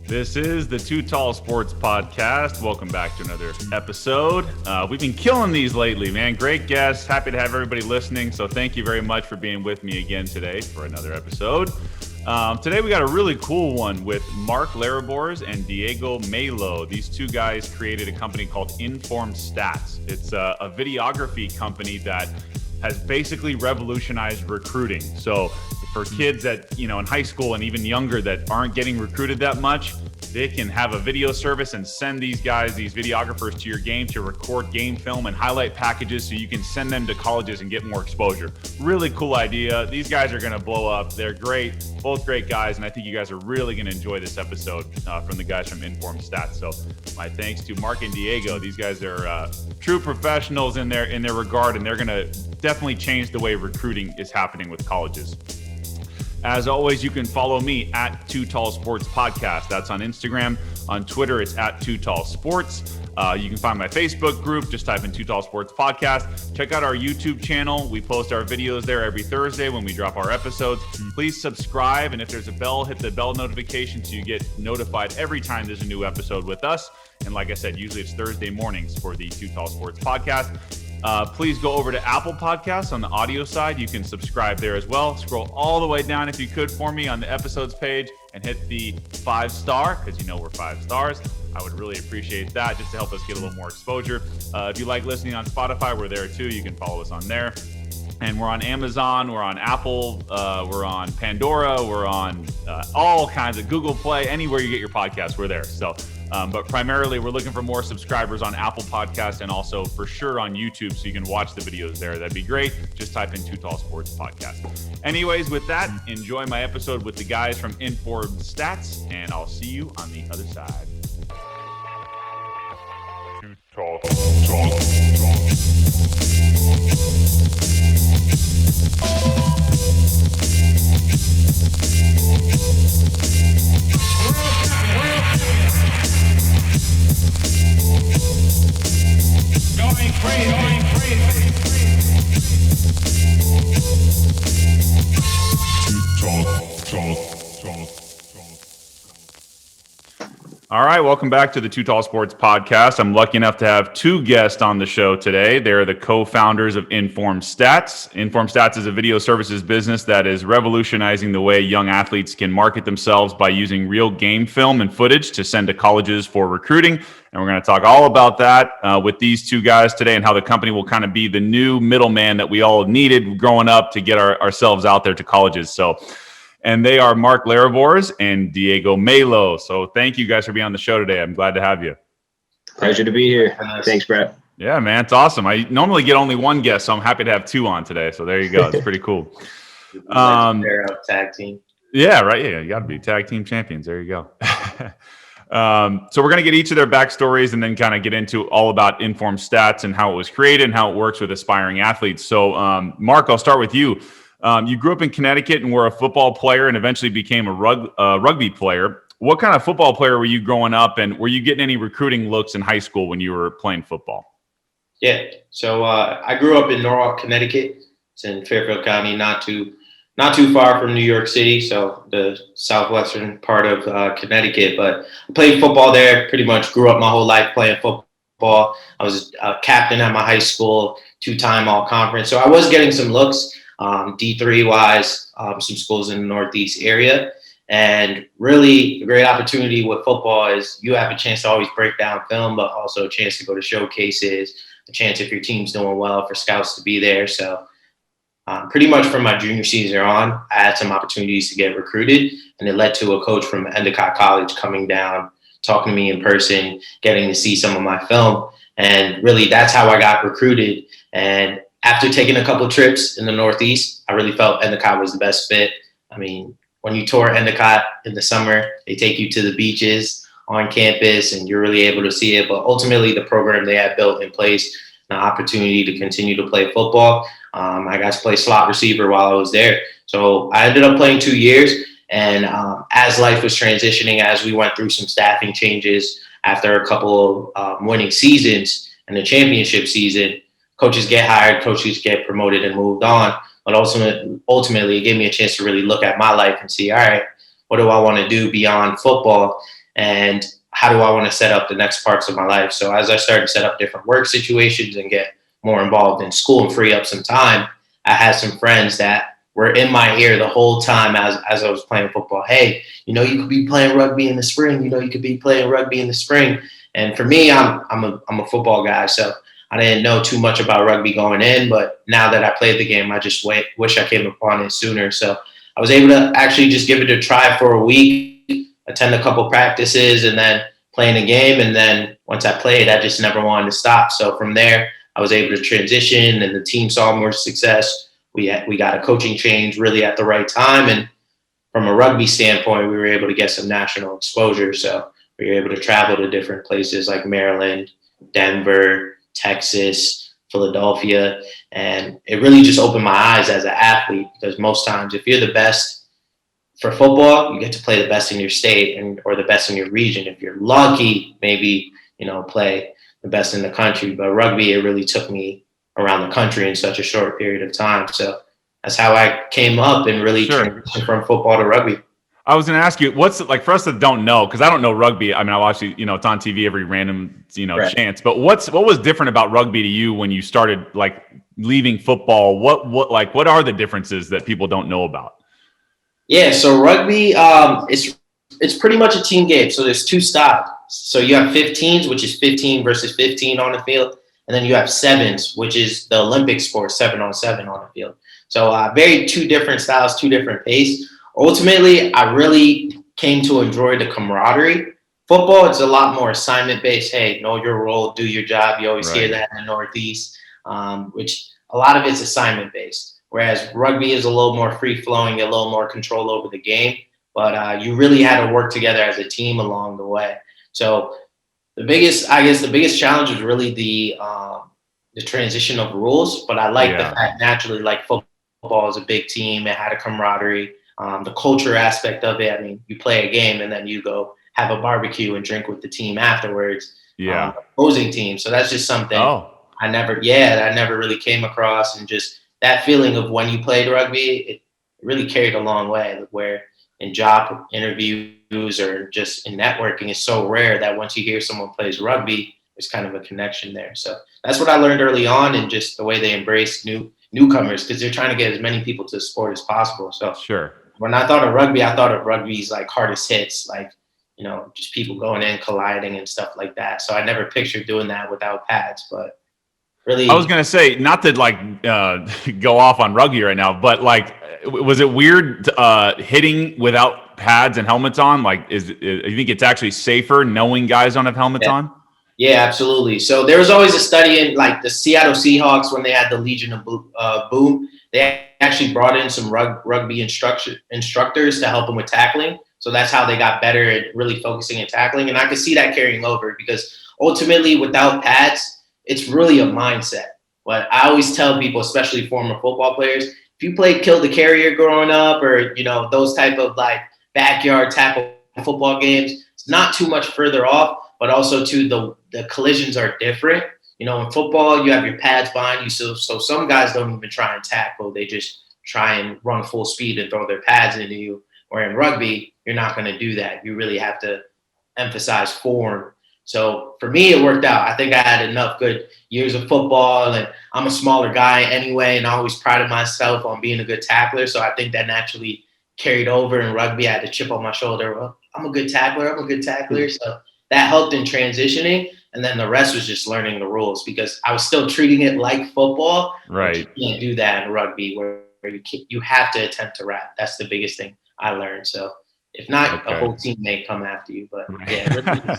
This is the Too Tall Sports Podcast. Welcome back to another episode. We've been killing these lately, man. Great guests. Happy to have everybody listening. So thank you very much for being with me again today for another episode. Today we got a really cool one with Marc Lerebours and Diego Maillo. These two guys created a company called InForm Stats. It's a videography company that has basically revolutionized recruiting. So for kids that, in high school and even younger that aren't getting recruited that much, they can have a video service and send these guys, these videographers, to your game to record game film and highlight packages so you can send them to colleges and get more exposure. Really cool idea. These guys are going to blow up. They're great, both great guys, and I think you guys are really going to enjoy this episode from the guys from InForm Stats. So my thanks to Marc and Diego. These guys are true professionals in their regard, and they're going to definitely change the way recruiting is happening with colleges. As always, you can follow me at Too Tall Sports Podcast. That's on Instagram. On Twitter, it's at Too Tall Sports. You can find my Facebook group. Just type in Too Tall Sports Podcast. Check out our YouTube channel. We post our videos there every Thursday when we drop our episodes. Please subscribe, and if there's a bell, hit the bell notification so you get notified every time there's a new episode with us. And like I said, usually it's Thursday mornings for the Too Tall Sports Podcast. Please go over to Apple Podcasts on the audio side. You can subscribe there as well. Scroll all the way down if you could for me on the episodes page and hit the 5-star, because we're 5 stars. I would really appreciate that just to help us get a little more exposure. If you like listening on Spotify, we're there too. You can follow us on there. And we're on Amazon, we're on Apple, we're on Pandora, we're on all kinds of Google Play, anywhere you get your podcasts, we're there. So, but primarily we're looking for more subscribers on Apple Podcasts and also for sure on YouTube so you can watch the videos there. That'd be great. Just type in Too Tall Sports Podcast. Anyways, with that, enjoy my episode with the guys from InForm Stats, and I'll see you on the other side. Too Tall. Going crazy. All right, welcome back to the Too Tall Sports Podcast. I'm lucky enough to have two guests on the show today. They're the co-founders of InForm Stats. InForm Stats is a video services business that is revolutionizing the way young athletes can market themselves by using real game film and footage to send to colleges for recruiting. And we're going to talk all about that with these two guys today and how the company will kind of be the new middleman that we all needed growing up to get ourselves out there to colleges. And they are Marc Lerebours and Diego Maillo. So thank you guys for being on the show today. I'm glad to have you. Pleasure to be here. Thanks, Brett. Yeah, man, it's awesome. I normally get only one guest, so I'm happy to have two on today. So there you go. It's pretty cool. Tag team. Yeah, right. Yeah, you got to be tag team champions. There you go. So we're going to get each of their backstories and then kind of get into all about InForm Stats and how it was created and how it works with aspiring athletes. So, Marc, I'll start with you. You grew up in Connecticut and were a football player and eventually became a rugby player. What kind of football player were you growing up, and were you getting any recruiting looks in high school when you were playing football? Yeah. So I grew up in Norwalk, Connecticut. It's in Fairfield County, not too far from New York City, so the southwestern part of Connecticut. But I played football there. Pretty much grew up my whole life playing football. I was a captain at my high school, 2-time all-conference. So I was getting some looks. D3 wise, some schools in the Northeast area. And really a great opportunity with football is you have a chance to always break down film, but also a chance to go to showcases, a chance if your team's doing well for scouts to be there. So pretty much from my junior season on, I had some opportunities to get recruited, and it led to a coach from Endicott College coming down, talking to me in person, getting to see some of my film. And really that's how I got recruited. And after taking a couple trips in the Northeast, I really felt Endicott was the best fit. I mean, when you tour Endicott in the summer, they take you to the beaches on campus and you're really able to see it. But ultimately, the program they had built in place, an opportunity to continue to play football. I got to play slot receiver while I was there. So I ended up playing 2 years. And as life was transitioning, as we went through some staffing changes after a couple of winning seasons and the championship season, coaches get hired, coaches get promoted and moved on. But ultimately, it gave me a chance to really look at my life and see, all right, what do I want to do beyond football? and how do I want to set up the next parts of my life. So as I started to set up different work situations and get more involved in school and free up some time, I had some friends that were in my ear the whole time as I was playing football. Hey, you could be playing rugby in the spring. You could be playing rugby in the spring. And for me, I'm a football guy, so I didn't know too much about rugby going in. But now that I played the game, I just wish I came upon it sooner. So I was able to actually just give it a try for a week, attend a couple practices, and then playing a game. And then once I played, I just never wanted to stop. So from there, I was able to transition, and the team saw more success. We got a coaching change really at the right time. And from a rugby standpoint, we were able to get some national exposure. So we were able to travel to different places like Maryland, Denver, Texas, Philadelphia. And it really just opened my eyes as an athlete, because most times if you're the best for football, you get to play the best in your state or the best in your region. If you're lucky, maybe, play the best in the country. But rugby, it really took me around the country in such a short period of time. So that's how I came up and really transitioned from football to rugby. I was going to ask you, what's it like for us that don't know, because I don't know rugby. I mean, I watch it's on TV every random, Right. chance. But what was different about rugby to you when you started like leaving football? What are the differences that people don't know about? Yeah, so rugby, it's pretty much a team game. So there's two styles. So you have 15s, which is 15 versus 15 on the field, and then you have sevens, which is the Olympic sport, 7-on-7 on the field. So very two different styles, two different pace. Ultimately, I really came to enjoy the camaraderie. Football, it's a lot more assignment-based. Hey, know your role, do your job. You always hear that in the Northeast, which a lot of it's assignment-based. Whereas rugby is a little more free-flowing, a little more control over the game. But you really had to work together as a team along the way. So the biggest challenge was really the transition of rules. But I like the fact naturally, like football is a big team. It had a camaraderie. The culture aspect of it. I mean, you play a game and then you go have a barbecue and drink with the team afterwards. Yeah. Opposing team. So that's just something I never really came across. And just that feeling of when you played rugby, it really carried a long way. Where in job interviews or just in networking, it's so rare that once you hear someone plays rugby, there's kind of a connection there. So that's what I learned early on, and just the way they embrace newcomers, because they're trying to get as many people to the sport as possible. So when I thought of rugby's like hardest hits, like, just people going in, colliding and stuff like that. So I never pictured doing that without pads, but really. I was going to say, not to go off on rugby right now, but was it weird hitting without pads and helmets on? You think it's actually safer knowing guys don't have helmets on? Yeah, absolutely. So there was always a study in the Seattle Seahawks when they had the Legion of Boom. They actually brought in some rugby instructors to help them with tackling. So that's how they got better at really focusing at tackling. And I could see that carrying over, because ultimately without pads, it's really a mindset. But I always tell people, especially former football players, if you played kill the carrier growing up, or, those type of backyard tackle football games, it's not too much further off. But also too, the collisions are different. In football, you have your pads behind you. So some guys don't even try and tackle. They just try and run full speed and throw their pads into you. Where in rugby, you're not going to do that. You really have to emphasize form. So for me, it worked out. I think I had enough good years of football, and I'm a smaller guy anyway, and I always prided myself on being a good tackler. So I think that naturally carried over in rugby. I had a chip on my shoulder. Well, I'm a good tackler. So that helped in transitioning. And then the rest was just learning the rules, because I was still treating it like football. Right. You can't do that in rugby, where you have to attempt to wrap. That's the biggest thing I learned. So if not, a whole team may come after you. But really,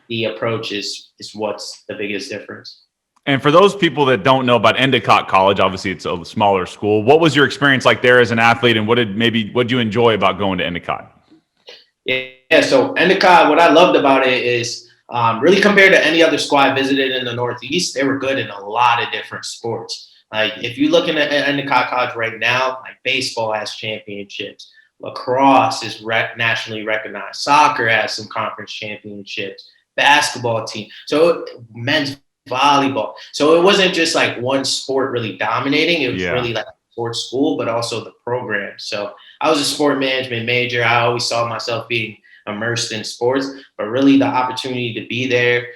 the approach is what's the biggest difference. And for those people that don't know about Endicott College, obviously it's a smaller school. What was your experience like there as an athlete, and what did you enjoy about going to Endicott? Yeah, so Endicott, what I loved about it is really compared to any other school I visited in the Northeast, they were good in a lot of different sports. If you're looking at Endicott College right now, baseball has championships, lacrosse is nationally recognized, soccer has some conference championships, basketball team, so men's volleyball. So it wasn't just one sport really dominating. It was really a sports school, but also the program. So I was a sport management major. I always saw myself being immersed in sports, but really the opportunity to be there,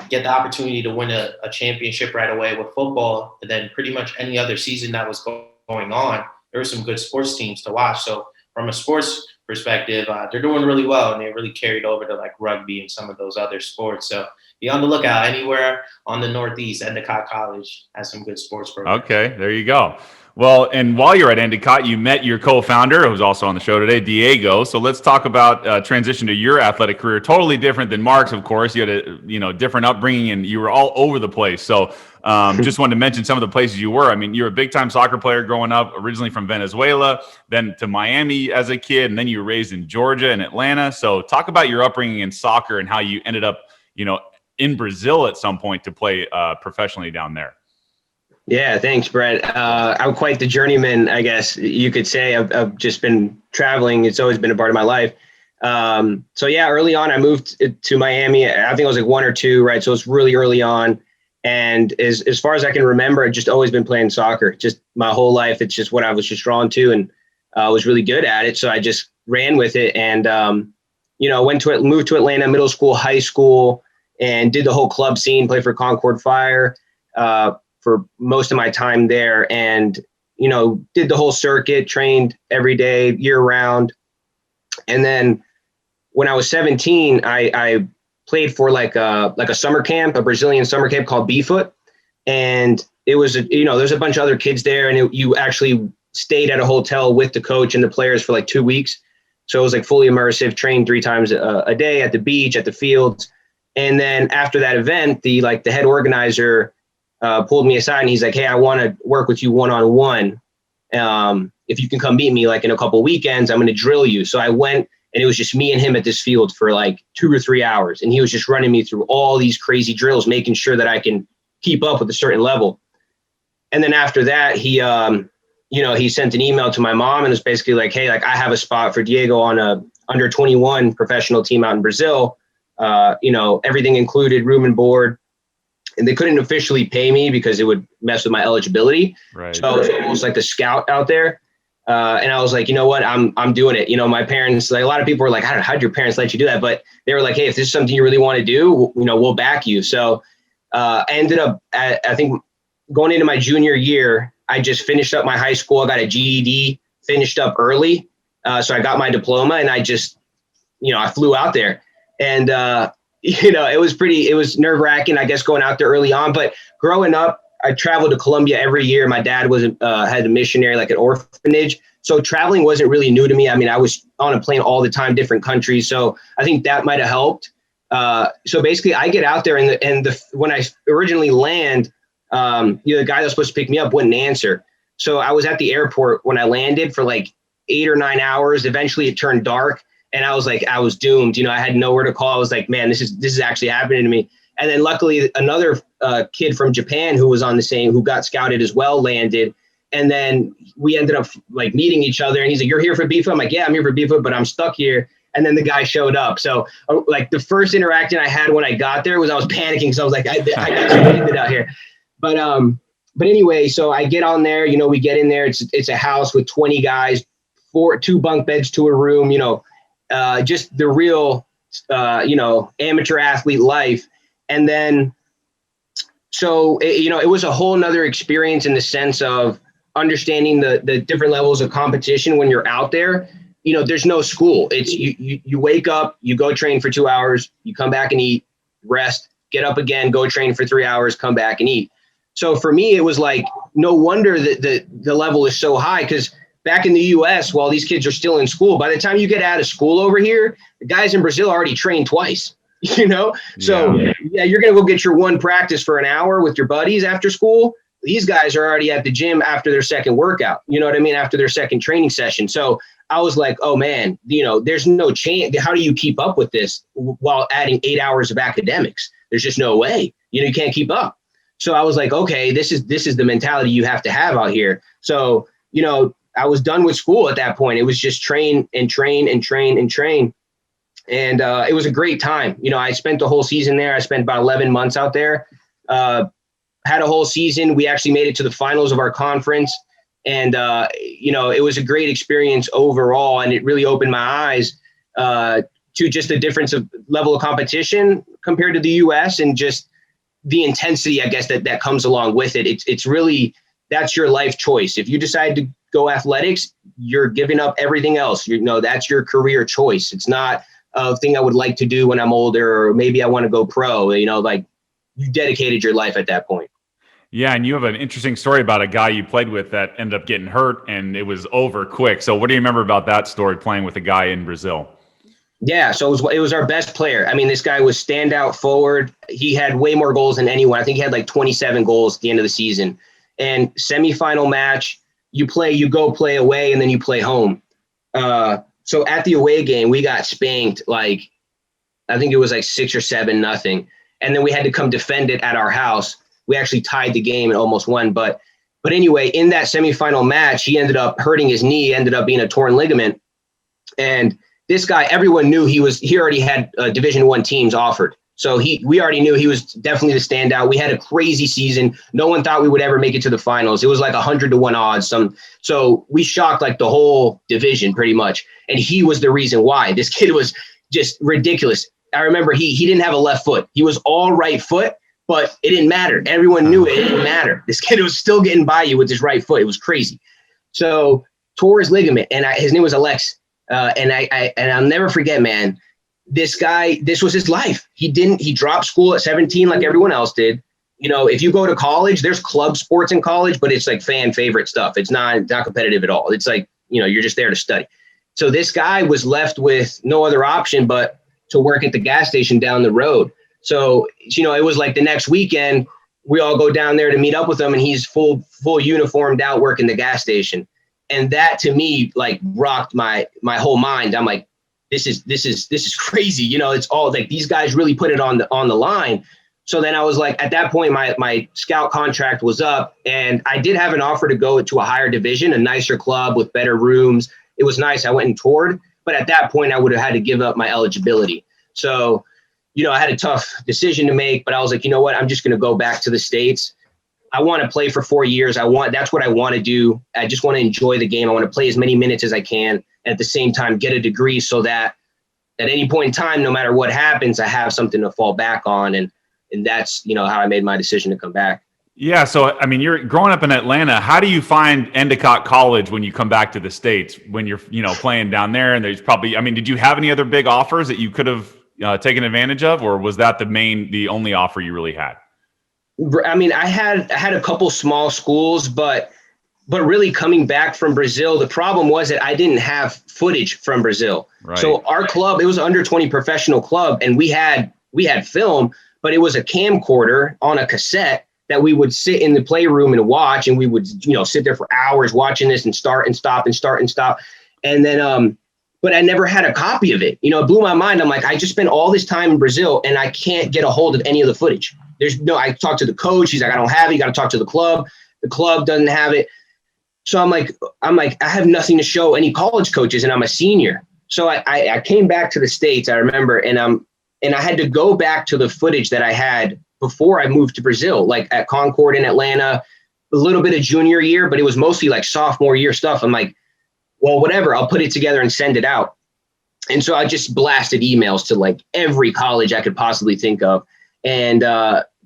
get the opportunity to win a championship right away with football, and then pretty much any other season that was going on, there were some good sports teams to watch. So from a sports perspective, they're doing really well, and they really carried over to like rugby and some of those other sports. So be on the lookout anywhere on the Northeast. Endicott College has some good sports programs. Okay, there you go. Well, and while you're at Endicott, you met your co-founder, who's also on the show today, Diego. So let's talk about transition to your athletic career. Totally different than Marc's, of course. You had a different upbringing, and you were all over the place. So just wanted to mention some of the places you were. I mean, you were a big-time soccer player growing up, originally from Venezuela, then to Miami as a kid, and then you were raised in Georgia and Atlanta. So talk about your upbringing in soccer and how you ended up, in Brazil at some point to play professionally down there. Yeah, thanks, Brett. I'm quite the journeyman, I guess you could say. I've just been traveling. It's always been a part of my life. So yeah, early on, I moved to Miami. I think I was like 1 or 2, right? So it's really early on. And as far as I can remember, I've just always been playing soccer. Just my whole life, it's just what I was just drawn to, and I was really good at it. So I just ran with it, and moved to Atlanta, middle school, high school, and did the whole club scene. Played for Concord Fire for most of my time there, and did the whole circuit, trained every day, year round. And then when I was 17, I played for like a summer camp, a Brazilian summer camp called B-Foot. And it was, there's a bunch of other kids there, and you actually stayed at a hotel with the coach and the players for like 2 weeks. So it was like fully immersive, trained 3 times a day at the beach, at the fields. And then after that event, the head organizer pulled me aside, and he's like, "Hey, I want to work with you one-on-one. If you can come meet me like in a couple weekends, I'm going to drill you." So I went, and it was just me and him at this field for like 2 or 3 hours. And he was just running me through all these crazy drills, making sure that I can keep up with a certain level. And then after that, he sent an email to my mom, and was basically like, "Hey, I have a spot for Diego on a under 21 professional team out in Brazil. Everything included, room and board." And they couldn't officially pay me because it would mess with my eligibility. Right. So I was almost like a scout out there. And I was like, you know what, I'm doing it. My parents, like a lot of people were like, how'd your parents let you do that? But they were like, "Hey, if this is something you really want to do, we'll back you." So I ended up, I think going into my junior year, I just finished up my high school. I got a GED, finished up early. So I got my diploma, and I just, I flew out there. And, it was nerve wracking, I guess, going out there early on. But growing up, I traveled to Colombia every year. My dad had a missionary, like an orphanage. So traveling wasn't really new to me. I mean, I was on a plane all the time, different countries. So I think that might have helped. So basically I get out there, and when I originally land, the guy that was supposed to pick me up wouldn't answer. So I was at the airport when I landed for like 8 or 9 hours. Eventually it turned dark, and I was like, I was doomed. I had nowhere to call. I was like, man, this is actually happening to me. And then luckily another kid from Japan who was on the same, who got scouted as well, landed. And then we ended up like meeting each other, and he's like, "You're here for B-Foot?" I'm like, "Yeah, I'm here for B-Foot, but I'm stuck here." And then the guy showed up. So like the first interaction I had when I got there was I was panicking, because I was like, I got stranded out here. But anyway, so I get on there, we get in there. It's a house with 20 guys, 2 bunk beds to a room, just the real, amateur athlete life. And then, so, it was a whole nother experience in the sense of understanding the different levels of competition when you're out there. There's no school. It's you wake up, you go train for 2 hours, you come back and eat, rest, get up again, go train for 3 hours, come back and eat. So for me, it was like, no wonder that the level is so high, because back in the US, while these kids are still in school, by the time you get out of school over here, the guys in Brazil already trained twice, So yeah, you're going to go get your one practice for an hour with your buddies after school. These guys are already at the gym after their second workout, after their second training session. So I was like, oh man, there's no chance. How do you keep up with this while adding 8 hours of academics? There's just no way, you can't keep up. So I was like, okay, this is the mentality you have to have out here. So, I was done with school at that point. It was just train and train and train and train. And it was a great time. I spent the whole season there. I spent about 11 months out there, had a whole season. We actually made it to the finals of our conference. And, it was a great experience overall. And it really opened my eyes to just the difference of level of competition compared to the US and just the intensity, I guess, that comes along with it. It's really, that's your life choice. If you decide to go athletics, you're giving up everything else. That's your career choice. It's not a thing I would like to do when I'm older, or maybe I want to go pro, like you dedicated your life at that point. Yeah, and you have an interesting story about a guy you played with that ended up getting hurt and it was over quick. So what do you remember about that story, playing with a guy in Brazil? Yeah, so it was our best player. I mean, this guy was standout forward. He had way more goals than anyone. I think he had like 27 goals at the end of the season. And semifinal match, you go play away, and then you play home. So at the away game, we got spanked, like, I think it was like 6 or 7-0. And then we had to come defend it at our house. We actually tied the game and almost won. But anyway, in that semifinal match, he ended up hurting his knee, ended up being a torn ligament. And this guy, everyone knew he already had Division I teams offered. So we already knew he was definitely the standout. We had a crazy season. No one thought we would ever make it to the finals. It was like 100-1 odds. So we shocked like the whole division pretty much. And he was the reason why. This kid was just ridiculous. I remember he didn't have a left foot. He was all right foot, but it didn't matter. Everyone knew it didn't matter. This kid was still getting by you with his right foot. It was crazy. So tore his ligament, and his name was Alex. And I'll never forget, man, this guy, this was his life. He dropped school at 17 like everyone else did. If you go to college, there's club sports in college, but it's like fan favorite stuff. It's not competitive at all. It's like, you're just there to study. So this guy was left with no other option but to work at the gas station down the road. So, it was like the next weekend, we all go down there to meet up with him, and he's full uniformed out working the gas station. And that to me, like, rocked my whole mind. I'm like, this is crazy. It's all like these guys really put it on the line. So then I was like, at that point, my scout contract was up, and I did have an offer to go to a higher division, a nicer club with better rooms. It was nice. I went and toured, but at that point I would have had to give up my eligibility. So, I had a tough decision to make, but I was like, you know what? I'm just going to go back to the States. I want to play for 4 years. That's what I want to do. I just want to enjoy the game. I want to play as many minutes as I can, and at the same time get a degree so that at any point in time, no matter what happens, I have something to fall back on. And that's, how I made my decision to come back. Yeah. So, I mean, you're growing up in Atlanta. How do you find Endicott College when you come back to the States, when you're, playing down there? And there's probably, did you have any other big offers that you could have taken advantage of, or was that the only offer you really had? I had a couple small schools, but really coming back from Brazil, the problem was that I didn't have footage from Brazil. Right. So our club, it was an under 20 professional club, and we had film, but it was a camcorder on a cassette that we would sit in the playroom and watch, and we would, sit there for hours watching this and start and stop and start and stop. And then, but I never had a copy of it. It blew my mind. I'm like, I just spent all this time in Brazil and I can't get a hold of any of the footage. I talked to the coach. He's like, I don't have it. You got to talk to the club. The club doesn't have it. So I'm like, I have nothing to show any college coaches, and I'm a senior. So I came back to the States, I remember, and I had to go back to the footage that I had before I moved to Brazil, like at Concord in Atlanta, a little bit of junior year, but it was mostly like sophomore year stuff. I'm like, well, whatever, I'll put it together and send it out. And so I just blasted emails to like every college I could possibly think of. And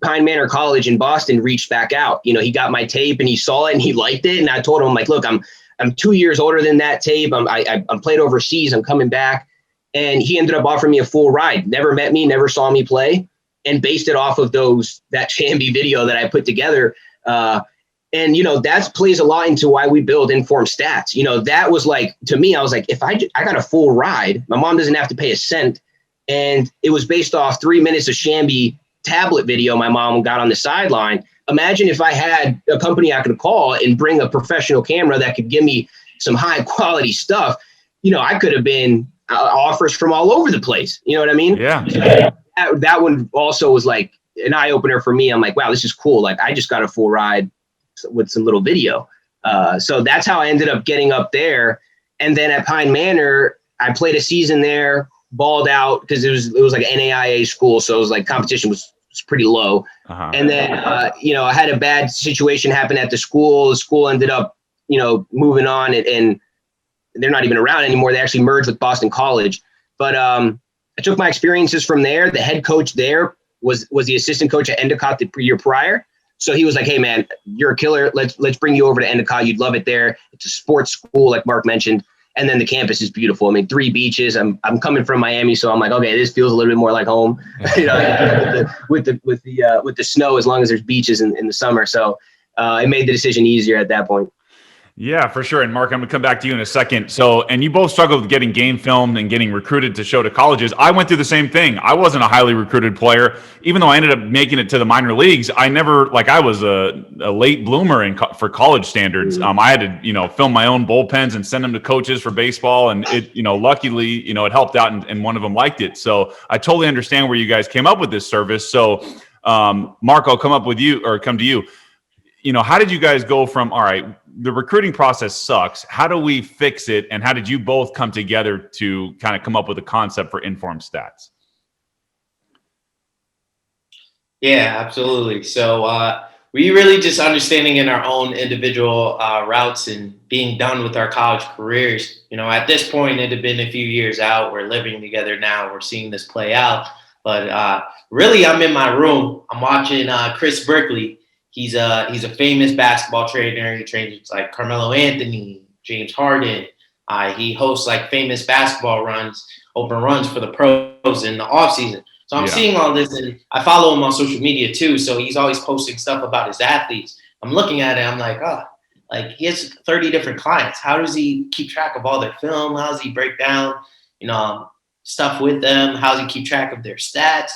Pine Manor College in Boston reached back out. He got my tape and he saw it and he liked it. And I told him, I'm like, look, I'm 2 years older than that tape. I'm played overseas. I'm coming back. And he ended up offering me a full ride. Never met me, never saw me play, and based it off of that Chamby video that I put together. And, that plays a lot into why we build InForm stats. That was like, to me, I was like, if I got a full ride, my mom doesn't have to pay a cent. And it was based off 3 minutes of Chamby tablet video my mom got on the sideline. Imagine if I had a company I could call and bring a professional camera that could give me some high quality stuff. I could have been offers from all over the place. You know what I mean? Yeah. That one also was like an eye opener for me. I'm like, wow, this is cool. Like, I just got a full ride with some little video. So that's how I ended up getting up there. And then at Pine Manor, I played a season there, balled out because it was like an NAIA school. So it was like competition was pretty low. Uh-huh. And then, I had a bad situation happen at the school. The school ended up, moving on, and they're not even around anymore. They actually merged with Boston College. But I took my experiences from there. The head coach there was the assistant coach at Endicott the year prior. So he was like, hey, man, you're a killer. Let's bring you over to Endicott. You'd love it there. It's a sports school, like Marc mentioned. And then the campus is beautiful. I mean, 3 beaches. I'm coming from Miami, so I'm like, okay, this feels a little bit more like home. With the snow, as long as there's beaches in the summer. So it made the decision easier at that point. Yeah, for sure. And Marc, I'm going to come back to you in a second. So, and you both struggled with getting game filmed and getting recruited to show to colleges. I went through the same thing. I wasn't a highly recruited player. Even though I ended up making it to the minor leagues, I was a late bloomer for college standards. I had to, film my own bullpens and send them to coaches for baseball. And it, luckily, it helped out and one of them liked it. So I totally understand where you guys came up with this service. So, Marc, I'll come to you. How did you guys go from, all right, the recruiting process sucks. How do we fix it? And how did you both come together to kind of come up with a concept for InForm Stats? Yeah, absolutely. So we really just understanding in our own individual routes and being done with our college careers. At this point, it had been a few years out. We're living together now. We're seeing this play out. But really, I'm in my room. I'm watching Chris Berkeley. He's a famous basketball trainer. He trains like Carmelo Anthony, James Harden. He hosts like famous basketball open runs for the pros in the off season. So I'm seeing all this, and I follow him on social media too. So he's always posting stuff about his athletes. I'm looking at it. I'm like, like he has 30 different clients. How does he keep track of all their film? How does he break down, stuff with them? How does he keep track of their stats?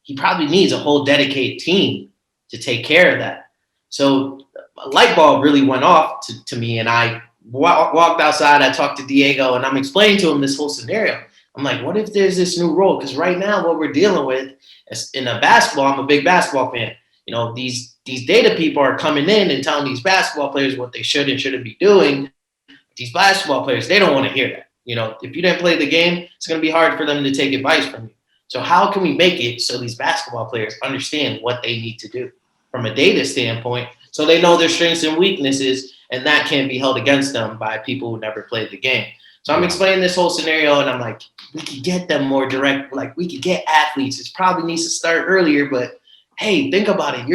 He probably needs a whole dedicated team to take care of that. So a light bulb really went off to me, and I walked outside. I talked to Diego, and I'm explaining to him this whole scenario. I'm like, what if there's this new role? Because right now what we're dealing with is in a basketball, I'm a big basketball fan. These data people are coming in and telling these basketball players what they should and shouldn't be doing. These basketball players, they don't want to hear that. If you didn't play the game, it's going to be hard for them to take advice from you. So how can we make it so these basketball players understand what they need to do from a data standpoint so they know their strengths and weaknesses, and that can't be held against them by people who never played the game? So I'm explaining this whole scenario, and I'm like, we could get them more direct. Like, we could get athletes. It probably needs to start earlier, but hey, think about it.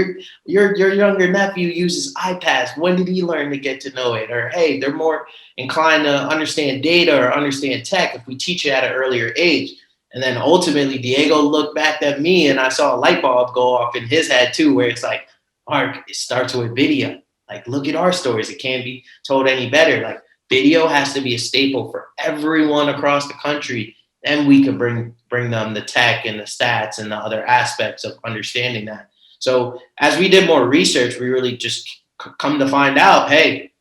Your younger nephew uses iPads. When did he learn to get to know it? Or hey, they're more inclined to understand data or understand tech if we teach it at an earlier age. And then ultimately, Diego looked back at me, and I saw a light bulb go off in his head too, where it's like, Marc, it starts with video. Like, look at our stories. It can't be told any better. Like, video has to be a staple for everyone across the country. Then we could bring them the tech and the stats and the other aspects of understanding that. So as we did more research, we really just come to find out, hey,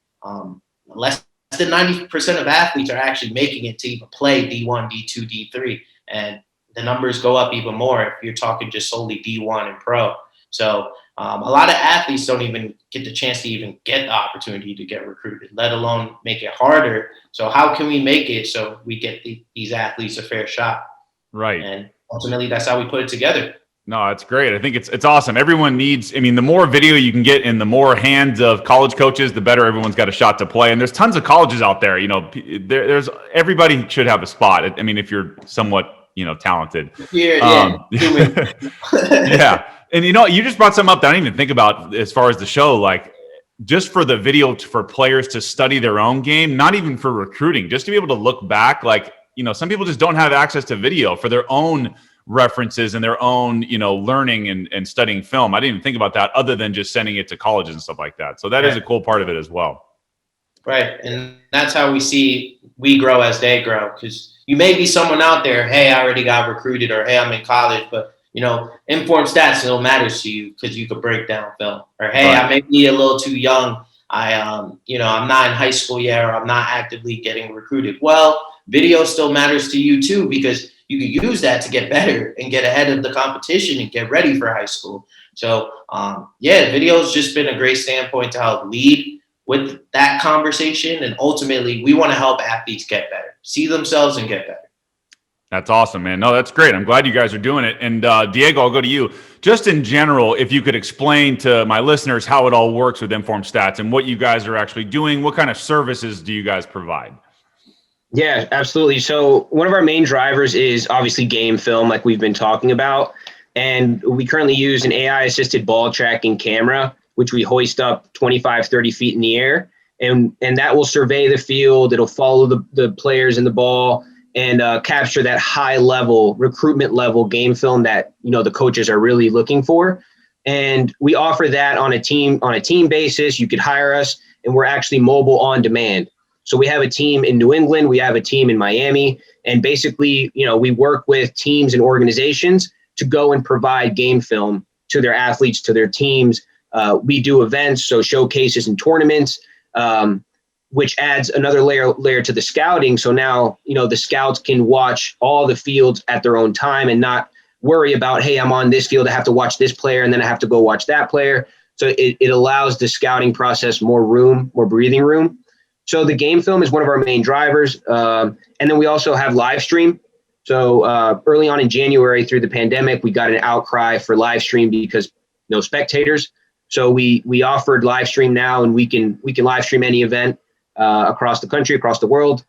less than 90% of athletes are actually making it to even play D1, D2, D3. And the numbers go up even more if you're talking just solely D1 and pro. So a lot of athletes don't even get the chance to even get the opportunity to get recruited, let alone make it harder. So how can we make it so we get these athletes a fair shot? Right. And ultimately, that's how we put it together. No, it's great. I think it's awesome. Everyone needs, the more video you can get in the more hands of college coaches, the better everyone's got a shot to play. And there's tons of colleges out there. There's everybody should have a spot. If you're somewhat, talented. Yeah. Yeah. And you just brought something up that I didn't even think about as far as the show, like just for the video for players to study their own game, not even for recruiting, just to be able to look back. Like, some people just don't have access to video for their own references and their own, learning and studying film. I didn't even think about that other than just sending it to colleges and stuff like that. So that is a cool part of it as well. Right. And that's how we grow as they grow. Because you may be someone out there, hey, I already got recruited, or hey, I'm in college, but InForm Stats still matters to you because you could break down film. Or hey, I may be a little too young. I'm not in high school yet, or I'm not actively getting recruited. Well, video still matters to you too, because you can use that to get better and get ahead of the competition and get ready for high school. So video's just been a great standpoint to help lead with that conversation. And ultimately, we want to help athletes get better, see themselves and get better. That's awesome, man. No, that's great. I'm glad you guys are doing it. And Diego, I'll go to you. Just in general, if you could explain to my listeners how it all works with InForm Stats and what you guys are actually doing, what kind of services do you guys provide? Yeah, absolutely. So one of our main drivers is obviously game film, like we've been talking about. And we currently use an AI assisted ball tracking camera, which we hoist up 25, 30 feet in the air. And that will survey the field. It'll follow the players and the ball and capture that high level recruitment level game film that, the coaches are really looking for. And we offer that on a team basis. You could hire us, and we're actually mobile on demand. So we have a team in New England, we have a team in Miami, and basically, we work with teams and organizations to go and provide game film to their athletes, to their teams. We do events, so showcases and tournaments, which adds another layer to the scouting. So now, the scouts can watch all the fields at their own time and not worry about, hey, I'm on this field, I have to watch this player, and then I have to go watch that player. So it allows the scouting process more breathing room. So the game film is one of our main drivers. And then we also have live stream. So early on in January through the pandemic, we got an outcry for live stream because no spectators. So we offered live stream now, and we can live stream any event across the country, across the world.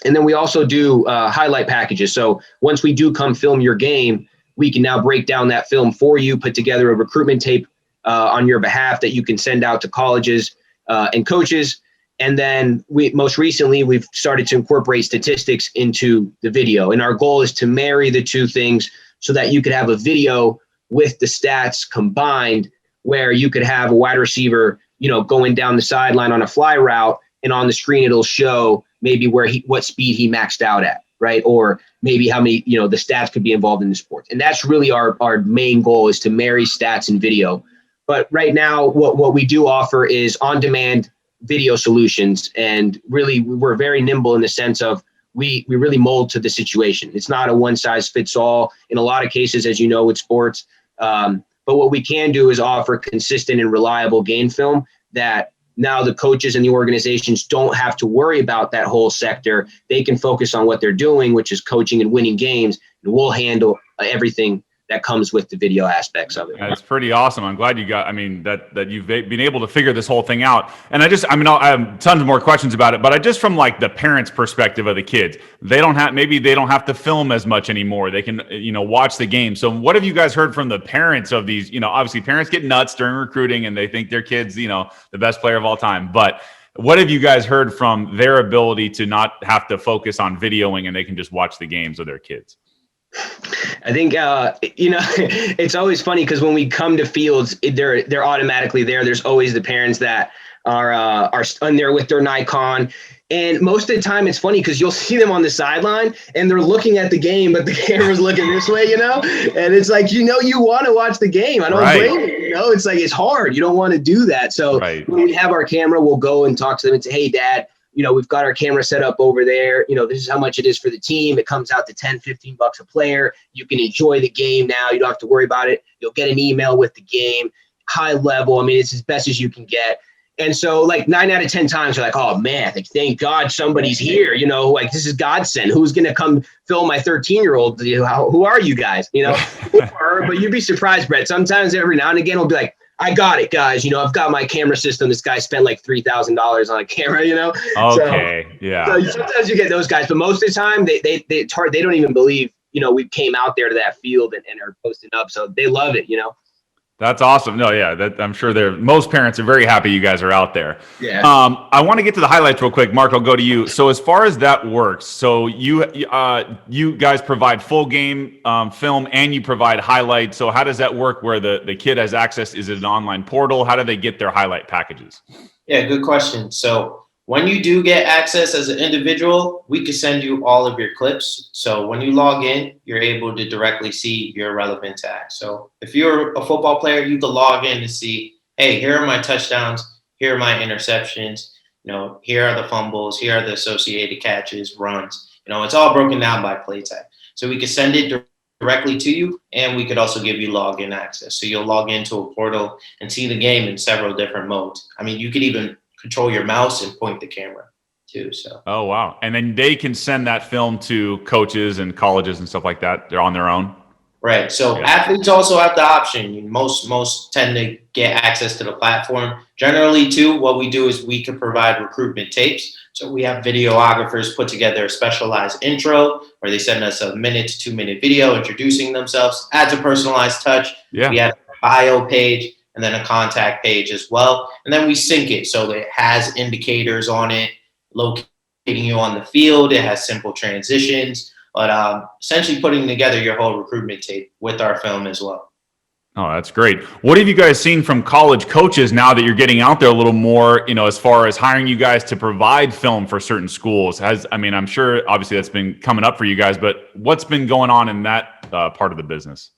And then we also do highlight packages. So once we do come film your game, we can now break down that film for you, put together a recruitment tape on your behalf that you can send out to colleges and coaches. And then most recently, we've started to incorporate statistics into the video. And our goal is to marry the two things so that you could have a video with the stats combined, where you could have a wide receiver, going down the sideline on a fly route, and on the screen, it'll show maybe what speed he maxed out at, right? Or maybe how many, the stats could be involved in the sport. And that's really our main goal, is to marry stats and video. But right now, what we do offer is on-demand video solutions, and really we're very nimble in the sense of we really mold to the situation. It's not a one size fits all in a lot of cases, as you know, with sports. But what we can do is offer consistent and reliable game film that now the coaches and the organizations don't have to worry about that whole sector. They can focus on what they're doing, which is coaching and winning games, and we'll handle everything that comes with the video aspects of it. That's pretty awesome. I'm glad that you've been able to figure this whole thing out. And I have tons more questions about it, but I just, from like the parents' perspective of the kids, maybe they don't have to film as much anymore. They can, watch the game. So what have you guys heard from the parents of these? Obviously parents get nuts during recruiting and they think their kid's, the best player of all time. But what have you guys heard from their ability to not have to focus on videoing and they can just watch the games of their kids? I think it's always funny because when we come to fields, they're automatically there. There's always the parents that are on there with their Nikon, and most of the time it's funny because you'll see them on the sideline and they're looking at the game, but the camera's looking this way, and it's like you want to watch the game. I don't blame you. It's like it's hard. You don't want to do that. So when we have our camera, we'll go and talk to them and say, "Hey, Dad, we've got our camera set up over there. This is how much it is for the team. It comes out to $10, $15 a player. You can enjoy the game now. You don't have to worry about it. You'll get an email with the game, high level. I mean, it's as best as you can get." And so like 9 out of 10 times, you're like, "Oh man, thank God somebody's here. Like this is godsend. Who's going to come film my 13-year-old? Who are you guys? But you'd be surprised, Brett. Sometimes every now and again, we'll be like, "I got it, guys. I've got my camera system. This guy spent like $3,000 on a camera, Okay. Yeah. So sometimes you get those guys, but most of the time it's hard. They don't even believe, we came out there to that field and are posting up. So they love it, That's awesome. No, yeah, I'm sure most parents are very happy you guys are out there. Yeah. I want to get to the highlights real quick. Marc, I'll go to you. So as far as that works, so you guys provide full game film and you provide highlights. So how does that work where the kid has access? Is it an online portal? How do they get their highlight packages? Yeah, good question. So when you do get access as an individual, we can send you all of your clips. So when you log in, you're able to directly see your relevant tags. So if you're a football player, you can log in to see, hey, here are my touchdowns, here are my interceptions, here are the fumbles, here are the associated catches, runs. It's all broken down by play tag. So we can send it directly to you, and we could also give you login access. So you'll log into a portal and see the game in several different modes. I mean, you could even control your mouse and point the camera too. So. Oh, wow. And then they can send that film to coaches and colleges and stuff like that. They're on their own. Right. So athletes also have the option. Most tend to get access to the platform. Generally, too, what we do is we can provide recruitment tapes. So we have videographers put together a specialized intro where they send us a 1 to 2 minute video introducing themselves, adds a personalized touch. Yeah. We have a bio page and then a contact page as well. And then we sync it so that it has indicators on it, locating you on the field. It has simple transitions. But essentially putting together your whole recruitment tape with our film as well. Oh, that's great. What have you guys seen from college coaches now that you're getting out there a little more, as far as hiring you guys to provide film for certain schools? I'm sure obviously that's been coming up for you guys, but what's been going on in that part of the business?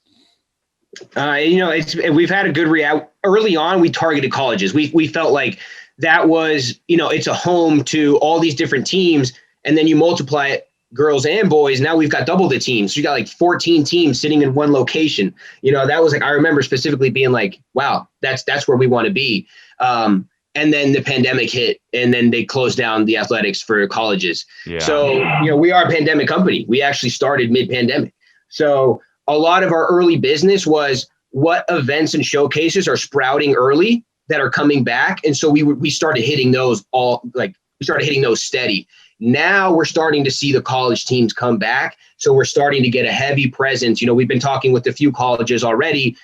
We've had a good react. Early on, we targeted colleges. We felt like that was, it's a home to all these different teams, and then you multiply it, girls and boys. Now we've got double the teams. So you got like 14 teams sitting in one location. That was like, I remember specifically being like, wow, that's where we want to be. And then the pandemic hit, and then they closed down the athletics for colleges. Yeah. So, we are a pandemic company. We actually started mid-pandemic. So a lot of our early business was what events and showcases are sprouting early that are coming back. And so we started hitting those steady. Now we're starting to see the college teams come back. So we're starting to get a heavy presence. We've been talking with a few colleges already,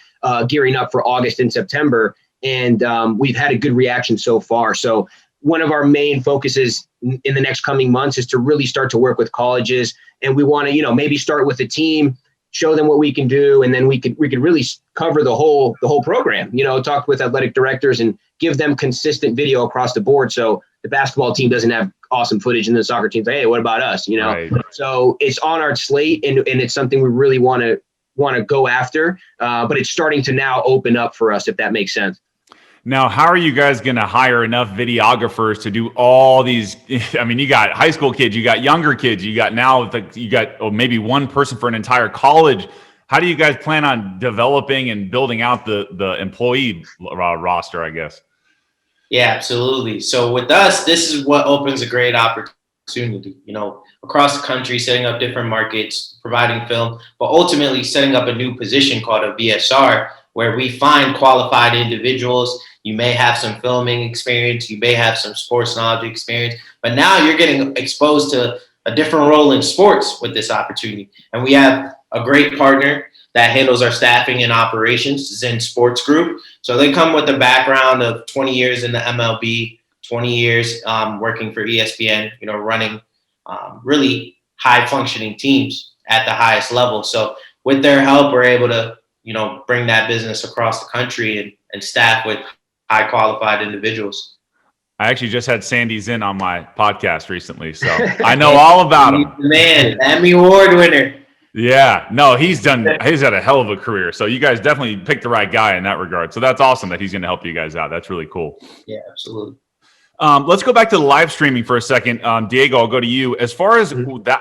gearing up for August and September. And we've had a good reaction so far. So one of our main focuses in the next coming months is to really start to work with colleges. And we want to, maybe start with a team, show them what we can do. And then we could really cover the whole program, talk with athletic directors and give them consistent video across the board. So the basketball team doesn't have awesome footage and the soccer team's like, hey, what about us? Right. So it's on our slate, and it's something we really want to go after. But it's starting to now open up for us, if that makes sense. Now, how are you guys going to hire enough videographers to do all these? I mean, you got high school kids, you got younger kids, you got maybe one person for an entire college. How do you guys plan on developing and building out the employee roster, I guess? Yeah, absolutely. So with us, this is what opens a great opportunity, across the country, setting up different markets, providing film, but ultimately setting up a new position called a VSR, where we find qualified individuals. You may have some filming experience, you may have some sports knowledge experience, but now you're getting exposed to a different role in sports with this opportunity. And we have a great partner that handles our staffing and operations, Zen Sports Group. So they come with a background of 20 years in the MLB, 20 years working for ESPN, running really high functioning teams at the highest level. So with their help, we're able to, bring that business across the country and staff with high qualified individuals. I actually just had Sandy Zinn on my podcast recently, so I know all about him. Man, Emmy Award winner. Yeah, no, he's had a hell of a career. So you guys definitely picked the right guy in that regard. So that's awesome that he's going to help you guys out. That's really cool. Yeah, absolutely. Let's go back to the live streaming for a second. Diego, I'll go to you. As far as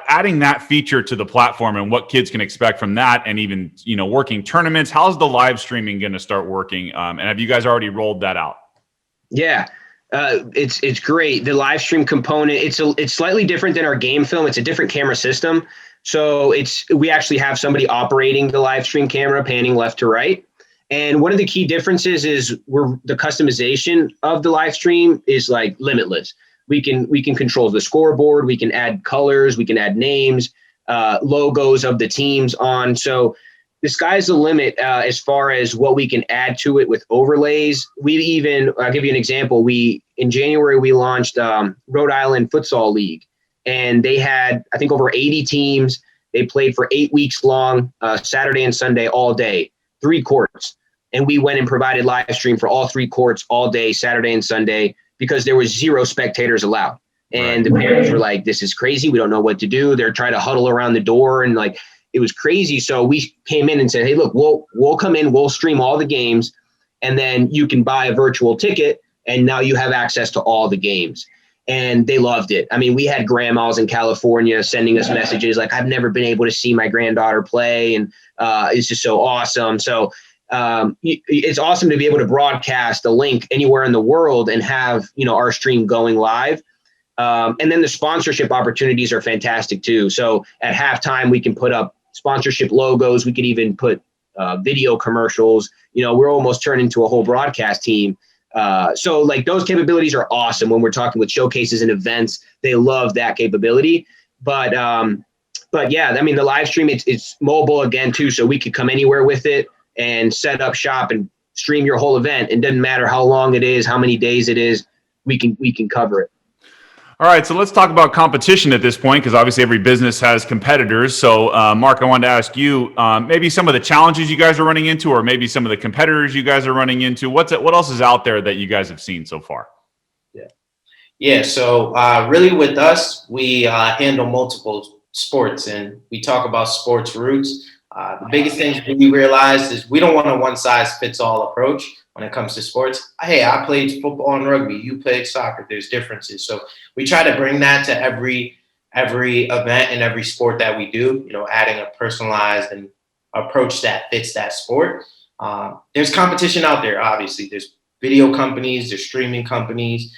adding that feature to the platform and what kids can expect from that, and even, working tournaments, how's the live streaming going to start working? And have you guys already rolled that out? Yeah. It's great. The live stream component, it's slightly different than our game film. It's a different camera system. So we actually have somebody operating the live stream camera, panning left to right. And one of the key differences is the customization of the live stream is like limitless. We can control the scoreboard. We can add colors. We can add names, logos of the teams on. So the sky's the limit as far as what we can add to it with overlays. I'll give you an example. In January, we launched Rhode Island Futsal League, and they had, I think, over 80 teams. They played for 8 weeks long, Saturday and Sunday, all day, 3 courts. And we went and provided live stream for all 3 courts all day, Saturday and Sunday, because there was 0 spectators allowed. And the parents were like, this is crazy. We don't know what to do. They're trying to huddle around the door, and it was crazy. So we came in and said, hey, look, we'll come in, we'll stream all the games, and then you can buy a virtual ticket, and now you have access to all the games. And they loved it. I mean, we had grandmas in California sending us messages like, I've never been able to see my granddaughter play, and it's just so awesome. So it's awesome to be able to broadcast a link anywhere in the world and have, our stream going live. And then the sponsorship opportunities are fantastic too. So at halftime, we can put up sponsorship logos. We could even put video commercials. We're almost turned into a whole broadcast team. So like those capabilities are awesome when we're talking with showcases and events. They love that capability. But yeah, I mean, the live stream, it's mobile again too, so we could come anywhere with it and set up shop and stream your whole event. It doesn't matter how long it is, how many days it is, we can cover it. All right, so let's talk about competition at this point, because obviously every business has competitors. So, Marc, I wanted to ask you maybe some of the challenges you guys are running into, or maybe some of the competitors you guys are running into. What else is out there that you guys have seen so far? Yeah. So really with us, we handle multiple sports, and we talk about sports roots. The biggest thing we realized is we don't want a one-size-fits-all approach when it comes to sports. Hey, I played football and rugby. You played soccer. There's differences. So we try to bring that to every event and every sport that we do, adding a personalized and approach that fits that sport. There's competition out there, obviously. There's video companies, there's streaming companies,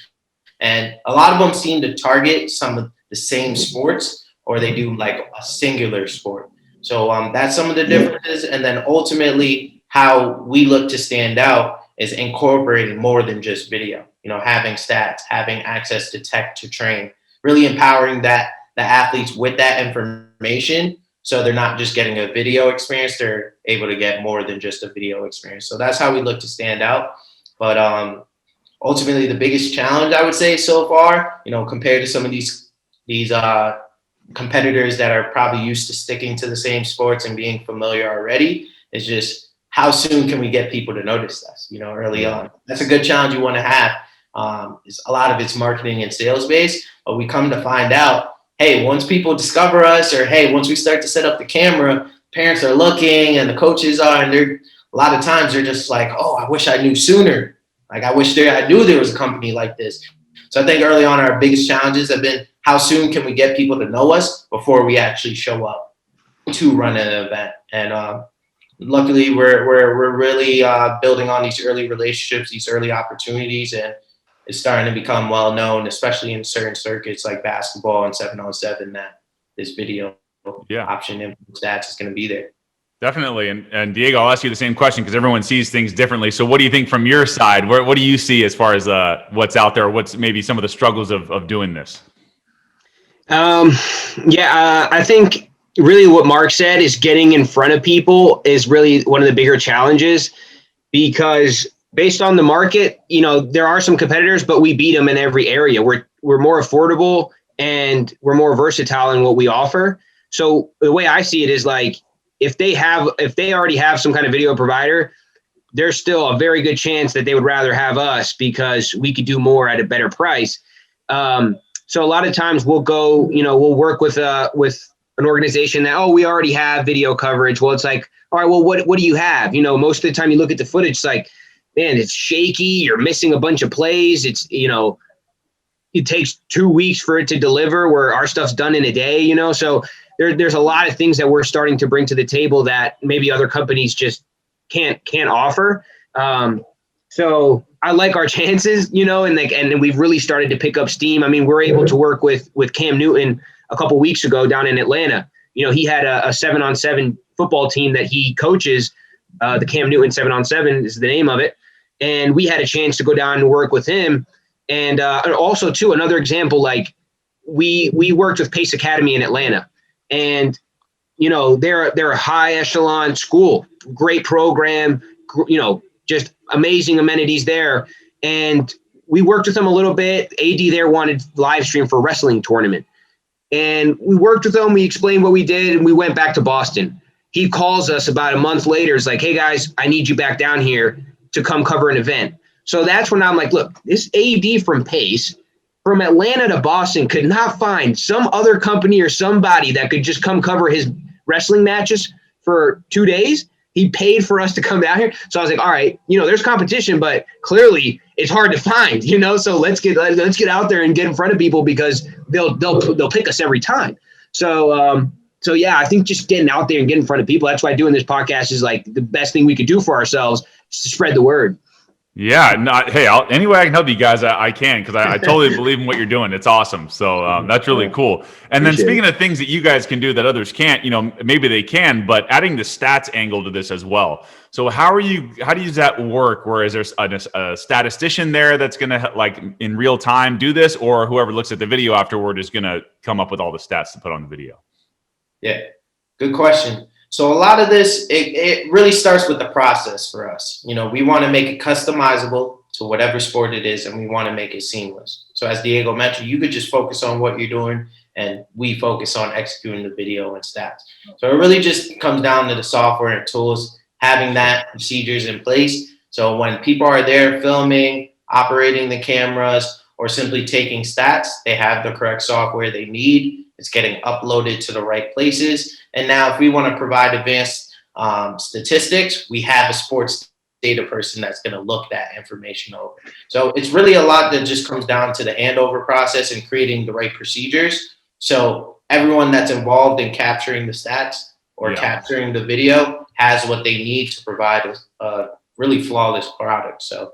and a lot of them seem to target some of the same sports, or they do like a singular sport. So that's some of the differences. And then ultimately how we look to stand out is incorporating more than just video, having stats, having access to tech to train, really empowering the athletes with that information. So they're not just getting a video experience, they're able to get more than just a video experience. So that's how we look to stand out. But ultimately the biggest challenge I would say so far, compared to some of these competitors that are probably used to sticking to the same sports and being familiar already, is just how soon can we get people to notice us, early on. That's a good challenge you want to have. It's a lot of it's marketing and sales based, but we come to find out, hey, once people discover us, or hey, once we start to set up the camera, parents are looking and the coaches are, and a lot of times they're just like, oh, I wish I knew sooner. Like, I knew there was a company like this. So I think early on our biggest challenges have been, how soon can we get people to know us before we actually show up to run an event? And luckily, we're really building on these early relationships, these early opportunities, and it's starting to become well known, especially in certain circuits like basketball and 7-on-7, that this video option and stats is going to be there. Definitely. And Diego, I'll ask you the same question, because everyone sees things differently. So what do you think from your side? What do you see as far as what's out there? What's maybe some of the struggles of doing this? I think really what Marc said is getting in front of people is really one of the bigger challenges, because based on the market, there are some competitors, but we beat them in every area. We're more affordable and we're more versatile in what we offer. So the way I see it is like, if they already have some kind of video provider, there's still a very good chance that they would rather have us because we could do more at a better price. So a lot of times we'll go, we'll work with an organization that, we already have video coverage. Well, it's like, all right, well, what do you have? Most of the time you look at the footage, it's like, man, it's shaky. You're missing a bunch of plays. It's, it takes 2 weeks for it to deliver, where our stuff's done in a day, so there's a lot of things that we're starting to bring to the table that maybe other companies just can't offer. So I like our chances, and we've really started to pick up steam. I mean, we're able to work with Cam Newton a couple weeks ago down in Atlanta. He had a 7-on-7 football team that he coaches. The Cam Newton 7-on-7 is the name of it. And we had a chance to go down and work with him. And also too, another example, like we worked with Pace Academy in Atlanta, and they're a high echelon school, great program, just amazing amenities there. And we worked with them a little bit. AD there wanted live stream for a wrestling tournament, and we worked with them. We explained what we did, and we went back to Boston. He calls us about a month later. It's like, hey guys, I need you back down here to come cover an event. So that's when I'm like, look, this AD from Pace, from Atlanta to Boston, could not find some other company or somebody that could just come cover his wrestling matches for 2 days. He paid for us to come down here. So I was like, all right, there's competition, but clearly it's hard to find, so let's get out there and get in front of people, because they'll pick us every time. So yeah, I think just getting out there and getting in front of people, that's why doing this podcast is like the best thing we could do for ourselves, is to spread the word. Yeah, not hey. Any way I can help you guys, I can, because I totally believe in what you're doing. It's awesome. So that's really cool. And then Appreciate speaking it. of things that you guys can do that others can't, maybe they can, but adding the stats angle to this as well. So how does that work? Where is there a statistician there that's going to like in real time do this, or whoever looks at the video afterward is going to come up with all the stats to put on the video? Yeah, good question. So a lot of this, it really starts with the process for us. We want to make it customizable to whatever sport it is, and we want to make it seamless. So as Diego mentioned, you could just focus on what you're doing, and we focus on executing the video and stats. So it really just comes down to the software and tools, having that procedures in place. So when people are there filming, operating the cameras, or simply taking stats, they have the correct software they need. It's getting uploaded to the right places. And now if we want to provide advanced statistics, we have a sports data person that's going to look that information over. So it's really a lot that just comes down to the handover process and creating the right procedures. So everyone that's involved in capturing the stats or capturing the video has what they need to provide a really flawless product. So.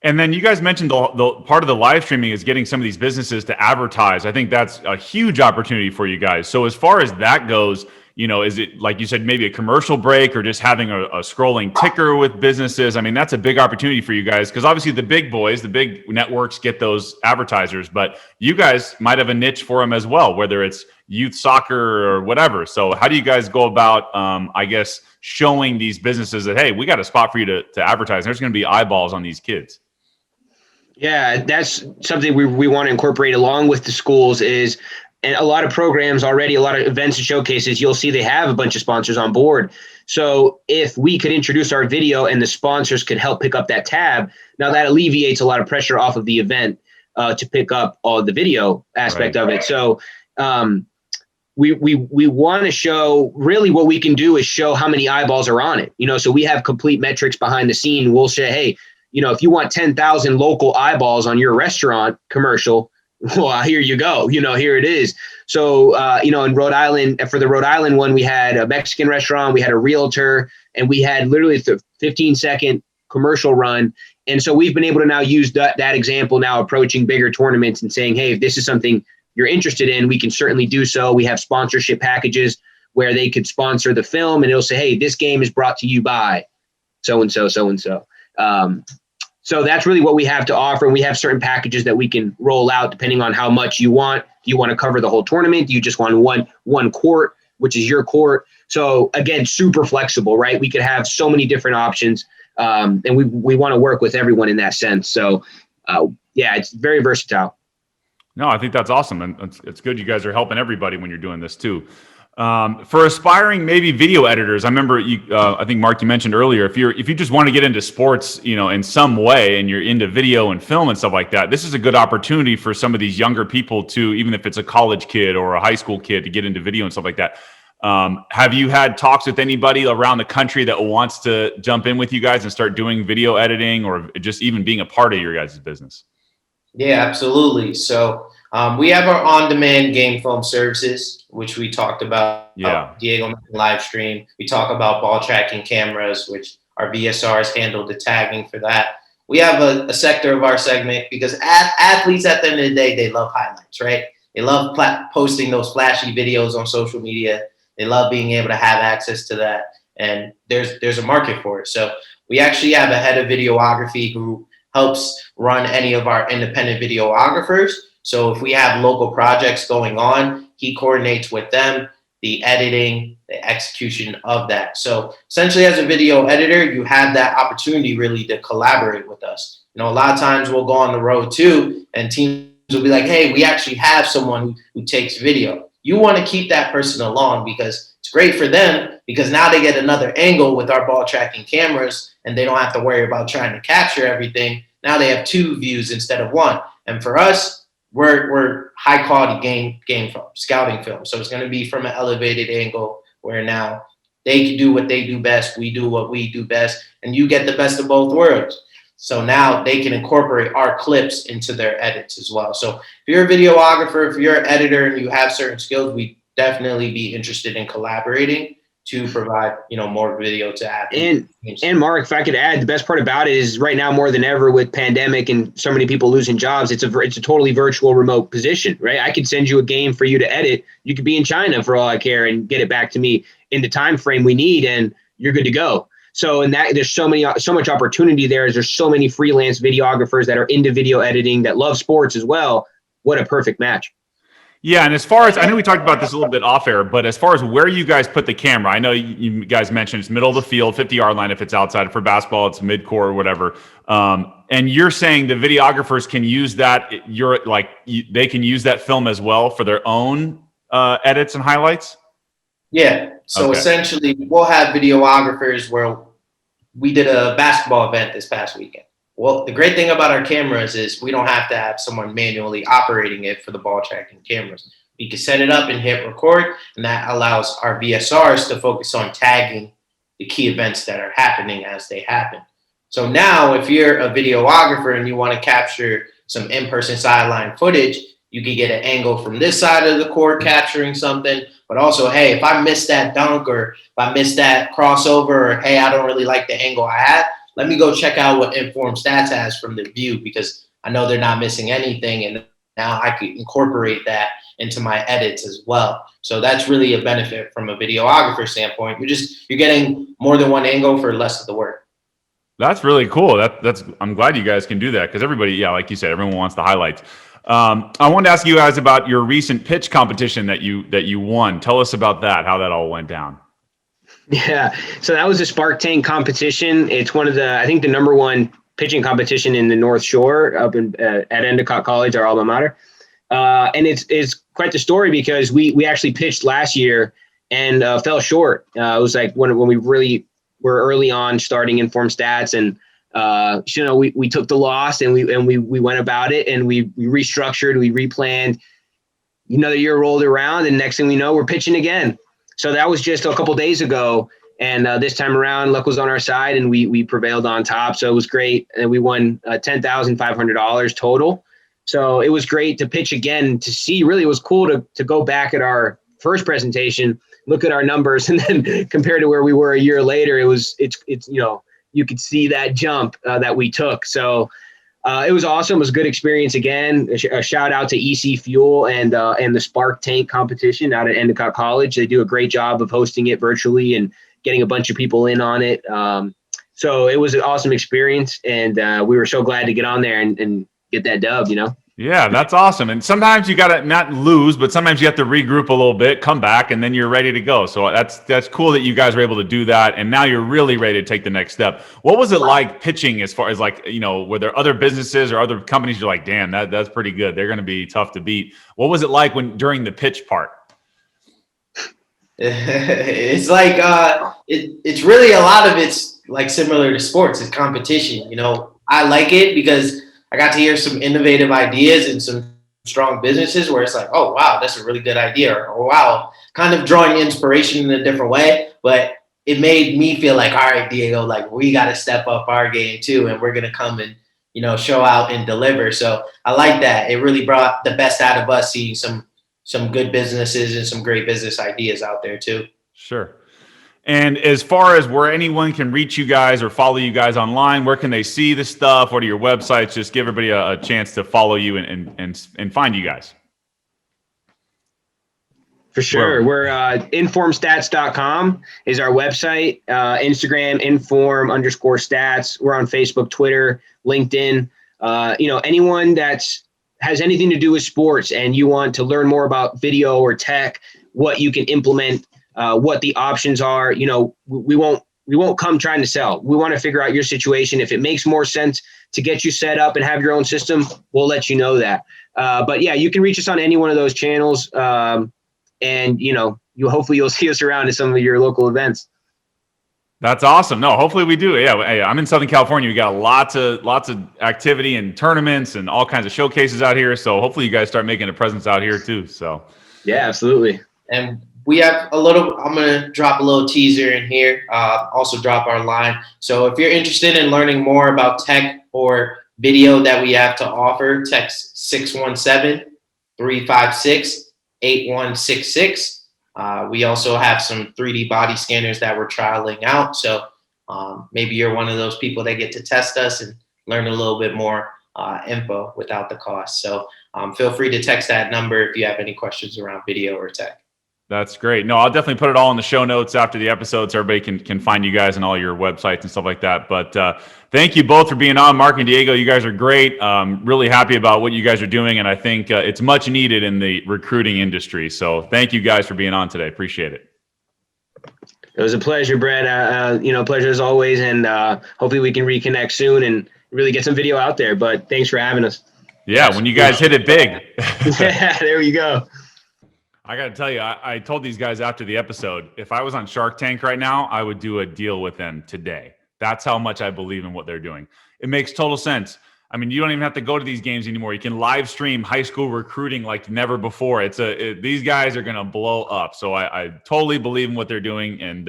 And then you guys mentioned the part of the live streaming is getting some of these businesses to advertise. I think that's a huge opportunity for you guys. So as far as that goes, is it like you said, maybe a commercial break or just having a scrolling ticker with businesses? I mean, that's a big opportunity for you guys because obviously the big boys, the big networks get those advertisers, but you guys might have a niche for them as well, whether it's youth soccer or whatever. So how do you guys go about, I guess, showing these businesses that, hey, we got a spot for you to advertise. There's going to be eyeballs on these kids. Yeah, that's something we want to incorporate along with the schools is, and a lot of programs already, a lot of events and showcases, you'll see they have a bunch of sponsors on board. So if we could introduce our video and the sponsors could help pick up that tab, now that alleviates a lot of pressure off of the event to pick up all the video aspect of it. So we want to show, really what we can do is show how many eyeballs are on it. So we have complete metrics behind the scene. We'll say, hey, if you want 10,000 local eyeballs on your restaurant commercial, well, here you go. Here it is. So, in Rhode Island, for the Rhode Island one, we had a Mexican restaurant, we had a realtor, and we had literally the 15-second commercial run. And so we've been able to now use that example now approaching bigger tournaments and saying, hey, if this is something you're interested in, we can certainly do so. We have sponsorship packages where they could sponsor the film and it'll say, hey, this game is brought to you by so-and-so, so-and-so. So that's really what we have to offer. And we have certain packages that we can roll out depending on how much you want. Do you want to cover the whole tournament? Do you just want one court, which is your court? So again, super flexible, right? We could have so many different options. And we want to work with everyone in that sense. So it's very versatile. No, I think that's awesome. And it's good you guys are helping everybody when you're doing this too. For aspiring maybe video editors, I remember I think Marc, you mentioned earlier, if you just want to get into sports, in some way, and you're into video and film and stuff like that, this is a good opportunity for some of these younger people to, even if it's a college kid or a high school kid, to get into video and stuff like that. Have you had talks with anybody around the country that wants to jump in with you guys and start doing video editing or just even being a part of your guys' business? Yeah, absolutely. So we have our on-demand game film services, which we talked about. Yeah. Diego mentioned live stream. We talk about ball tracking cameras, which our VSRs handle the tagging for that. We have a sector of our segment because athletes at the end of the day, they love highlights, right? They love posting those flashy videos on social media. They love being able to have access to that. And there's a market for it. So we actually have a head of videography who helps run any of our independent videographers. So if we have local projects going on, he coordinates with them, the editing, the execution of that. So essentially as a video editor, you have that opportunity really to collaborate with us. A lot of times we'll go on the road too, and teams will be like, hey, we actually have someone who takes video. You want to keep that person along because it's great for them because now they get another angle with our ball tracking cameras and they don't have to worry about trying to capture everything. Now they have two views instead of one. And for us, we're high quality game film, scouting film. So it's going to be from an elevated angle where now they can do what they do best. We do what we do best. And you get the best of both worlds. So now they can incorporate our clips into their edits as well. So if you're a videographer, if you're an editor and you have certain skills, we'd definitely be interested in collaborating. to provide, more video to athletes. And Mark, if I could add, the best part about it is right now more than ever with pandemic and so many people losing jobs, it's a totally virtual remote position, right? I could send you a game for you to edit. You could be in China for all I care and get it back to me in the time frame we need, and you're good to go. So in that, there's so much opportunity there. There's so many freelance videographers that are into video editing that love sports as well. What a perfect match. Yeah, and as far as, I know we talked about this a little bit off air, but as far as where you guys put the camera, I know you guys mentioned it's middle of the field, 50-yard line if it's outside. For basketball, it's mid-court or whatever. And you're saying the videographers can use that, they can use that film as well for their own edits and highlights? Yeah, so essentially we'll have videographers where we did a basketball event this past weekend. Well, the great thing about our cameras is we don't have to have someone manually operating it for the ball tracking cameras. We can set it up and hit record, and that allows our VSRs to focus on tagging the key events that are happening as they happen. So now if you're a videographer and you want to capture some in-person sideline footage, you can get an angle from this side of the court capturing something, but also, hey, if I missed that dunk or if I missed that crossover, or hey, I don't really like the angle I had, let me go check out what InForm Stats has from the view, because I know they're not missing anything, and now I could incorporate that into my edits as well. So that's really a benefit from a videographer standpoint. You're getting more than one angle for less of the work. That's really cool. I'm glad you guys can do that, because everybody, yeah, like you said, everyone wants the highlights. I wanted to ask you guys about your recent pitch competition that you won. Tell us about that, how that all went down. Yeah, so that was a Spark Tank competition. It's one of I think the number one pitching competition in the North Shore up at Endicott College, our alma mater. And it's quite the story, because we actually pitched last year and fell short. It was like when we really were early on starting InForm Stats, and we took the loss and we went about it, and we restructured, we replanned. Another year rolled around, and next thing we know, we're pitching again. So that was just a couple days ago, and this time around, luck was on our side, and we prevailed on top. So it was great, and we won $10,500 total. So it was great to pitch again, to see. Really, it was cool to go back at our first presentation, look at our numbers, and then compare to where we were a year later. It's you could see that jump that we took. So it was awesome. It was a good experience again. A shout out to EC Fuel and the Spark Tank competition out at Endicott College. They do a great job of hosting it virtually and getting a bunch of people in on it. So it was an awesome experience, and we were so glad to get on there and get that dub, Yeah, that's awesome. And sometimes you got to not lose, but sometimes you have to regroup a little bit, come back, and then you're ready to go. So that's cool that you guys were able to do that. And now you're really ready to take the next step. What was it like pitching, as far as were there other businesses or other companies you're like, damn, that's pretty good, they're going to be tough to beat? What was it like during the pitch part? It's like it's really, a lot of it's like similar to sports. It's competition. I like it because I got to hear some innovative ideas and some strong businesses where it's like, oh, wow, that's a really good idea. Or wow, kind of drawing inspiration in a different way. But it made me feel like, all right, Diego, like we got to step up our game too. And we're going to come and, show out and deliver. So I like that. It really brought the best out of us, seeing some good businesses and some great business ideas out there too. Sure. And as far as where anyone can reach you guys or follow you guys online, where can they see the stuff? What are your websites? Just give everybody a chance to follow you and find you guys. For sure. We're informstats.com is our website. Instagram, inform_stats. We're on Facebook, Twitter, LinkedIn. Anyone has anything to do with sports and you want to learn more about video or tech, what you can implement, what the options are, we won't come trying to sell. We want to figure out your situation. If it makes more sense to get you set up and have your own system, we'll let you know that. But yeah, you can reach us on any one of those channels. And hopefully you'll see us around at some of your local events. That's awesome. No, hopefully we do. Yeah, hey, I'm in Southern California. We got lots of activity and tournaments and all kinds of showcases out here. So hopefully you guys start making a presence out here too. So yeah, absolutely. And we have I'm going to drop a little teaser in here, also drop our line. So if you're interested in learning more about tech or video that we have to offer, text 617-356-8166. We also have some 3D body scanners that we're trialing out. So maybe you're one of those people that get to test us and learn a little bit more info without the cost. So feel free to text that number if you have any questions around video or tech. That's great. No, I'll definitely put it all in the show notes after the episode so everybody can find you guys and all your websites and stuff like that. But thank you both for being on. Marc and Diego, you guys are great. Really happy about what you guys are doing, and I think it's much needed in the recruiting industry. So thank you guys for being on today. Appreciate it. It was a pleasure, Brett. Pleasure as always, and hopefully we can reconnect soon and really get some video out there. But thanks for having us. Yeah, when you guys hit it big. Yeah, there you go. I got to tell you, I told these guys after the episode, if I was on Shark Tank right now, I would do a deal with them today. That's how much I believe in what they're doing. It makes total sense. I mean, you don't even have to go to these games anymore. You can live stream high school recruiting like never before. These guys are going to blow up. So I totally believe in what they're doing. And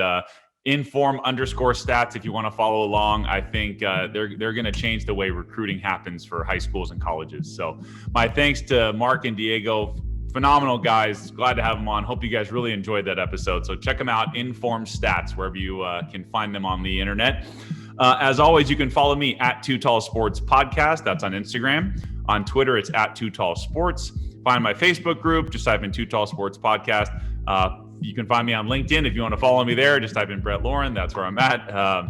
InForm_stats, if you want to follow along, I think they're going to change the way recruiting happens for high schools and colleges. So my thanks to Marc and Diego. Phenomenal guys. Glad to have them on. Hope you guys really enjoyed that episode. So check them out, InForm Stats, wherever you can find them on the internet. As always, you can follow me at Too Tall Sports Podcast. That's on Instagram. On Twitter, it's at Too Tall Sports. Find my Facebook group. Just type in Too Tall Sports Podcast. You can find me on LinkedIn. If you want to follow me there, just type in Brett Lauren. That's where I'm at.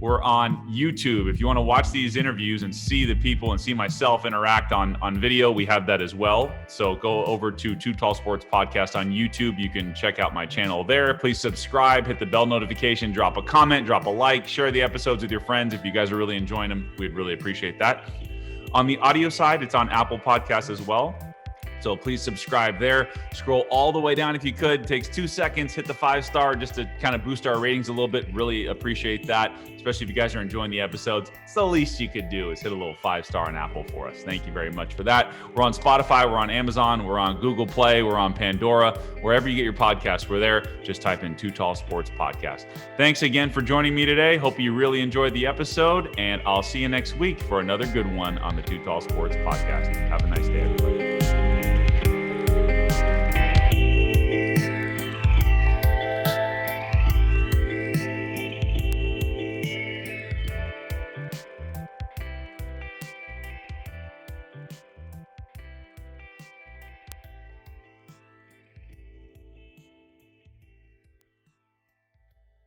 We're on YouTube. If you want to watch these interviews and see the people and see myself interact on video, we have that as well. So go over to Too Tall Sports Podcast on YouTube. You can check out my channel there. Please subscribe, hit the bell notification, drop a comment, drop a like, share the episodes with your friends. If you guys are really enjoying them, we'd really appreciate that. On the audio side, it's on Apple Podcasts as well. So please subscribe there. Scroll all the way down if you could. It takes 2 seconds. Hit the 5-star just to kind of boost our ratings a little bit. Really appreciate that, especially if you guys are enjoying the episodes. It's the least you could do is hit a little 5-star on Apple for us. Thank you very much for that. We're on Spotify. We're on Amazon. We're on Google Play. We're on Pandora. Wherever you get your podcasts, we're there. Just type in Too Tall Sports Podcast. Thanks again for joining me today. Hope you really enjoyed the episode, and I'll see you next week for another good one on the Too Tall Sports Podcast. Have a nice day, everybody.